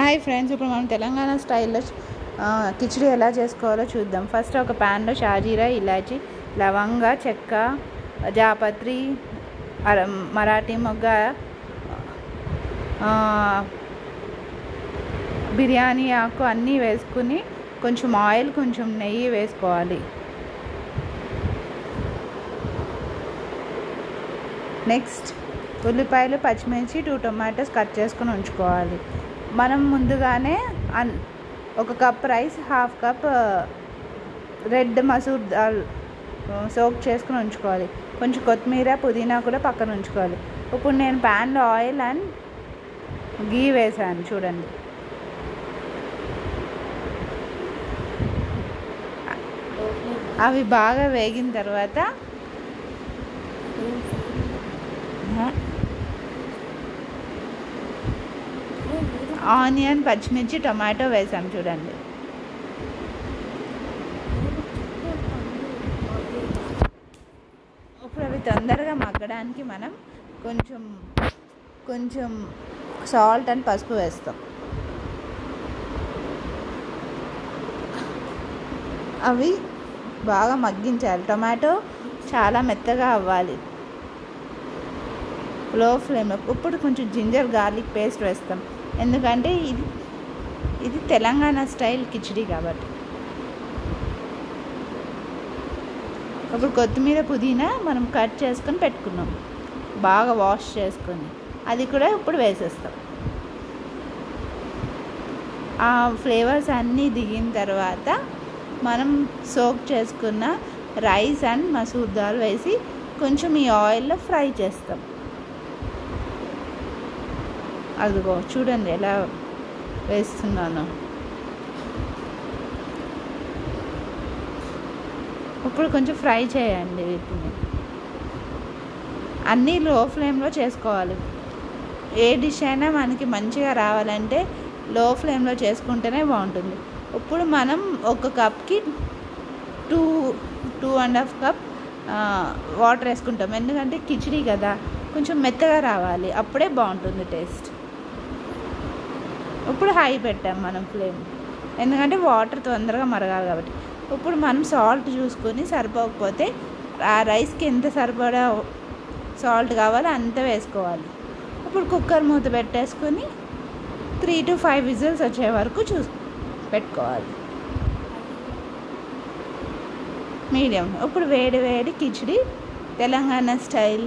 Hi friends, ఇప్పుడు మనం తెలంగాణ స్టైల్లో కిచిడి ఎలా చేసుకోవాలో చూద్దాం. ఫస్ట్ ఒక ప్యాన్లో షాజీరా, ఇలాచి, లవంగ, చెక్క, జాపత్రి, మరాఠీ మొగ్గ, బిర్యానీ ఆకు అన్నీ వేసుకుని కొంచెం ఆయిల్, కొంచెం నెయ్యి వేసుకోవాలి. నెక్స్ట్ ఉల్లిపాయలు, పచ్చిమిర్చి, 2 టొమాటోస్ కట్ చేసుకుని ఉంచుకోవాలి. మనం ముందుగానే ఒక cup rice, 1/2 cup red masoor dal soak చేసుకుని ఉంచుకోవాలి. కొంచెం కొత్తిమీర, పుదీనా కూడా పక్కన ఉంచుకోవాలి. ఇప్పుడు నేను ప్యాన్లో ఆయిల్ అండ్ గీ వేసాను చూడండి. అవి బాగా వేగిన తర్వాత ఆనియన్, పచ్చిమిర్చి, టొమాటో వేసాం చూడండి. ఇప్పుడు అవి తొందరగా మగ్గడానికి మనం కొంచెం సాల్ట్ అండ్ పసుపు వేస్తాం. అవి బాగా మగ్గించాలి. టొమాటో చాలా మెత్తగా అవ్వాలి లో ఫ్లేమ్లో. ఇప్పుడు కొంచెం జింజర్ గార్లిక్ పేస్ట్ వేస్తాం, ఎందుకంటే ఇది తెలంగాణ స్టైల్ కిచిడి కాబట్టి. ఇప్పుడు కొత్తిమీర, పుదీనా మనం కట్ చేసుకొని పెట్టుకున్నాం, బాగా వాష్ చేసుకొని అది కూడా ఇప్పుడు వేసేస్తాం. ఆ ఫ్లేవర్స్ అన్నీ దిగిన తర్వాత మనం సోక్ చేసుకున్న రైస్ అండ్ మసూర్ దాల్ వేసి కొంచెం ఈ ఆయిల్లో ఫ్రై చేస్తాం. అదిగో చూడండి ఎలా వేస్తున్నాను. ఇప్పుడు కొంచెం ఫ్రై చేయండి వీటిని. అన్నీ లో ఫ్లేమ్లో చేసుకోవాలి. ఏ డిష్ అయినా మనకి మంచిగా రావాలంటే లో ఫ్లేమ్లో చేసుకుంటేనే బాగుంటుంది. ఇప్పుడు మనం ఒక కప్కి 2.5 కప్ వాటర్ వేసుకుంటాం, ఎందుకంటే కిచిడి కదా, కొంచెం మెత్తగా రావాలి, అప్పుడే బాగుంటుంది టేస్ట్. ఇప్పుడు హై పెట్టాం మనం ఫ్లేమ్, ఎందుకంటే వాటర్ తొందరగా మరగాలి కాబట్టి. ఇప్పుడు మనం సాల్ట్ చూసుకొని సరిపోకపోతే ఆ రైస్కి ఎంత సరిపడా సాల్ట్ కావాలో అంత వేసుకోవాలి. ఇప్పుడు కుక్కర్ మూత పెట్టేసుకొని 3 to 5 విజిల్స్ వచ్చే వరకు పెట్టుకోవాలి మీడియం. ఇప్పుడు వేడి వేడి కిచిడి తెలంగాణ స్టైల్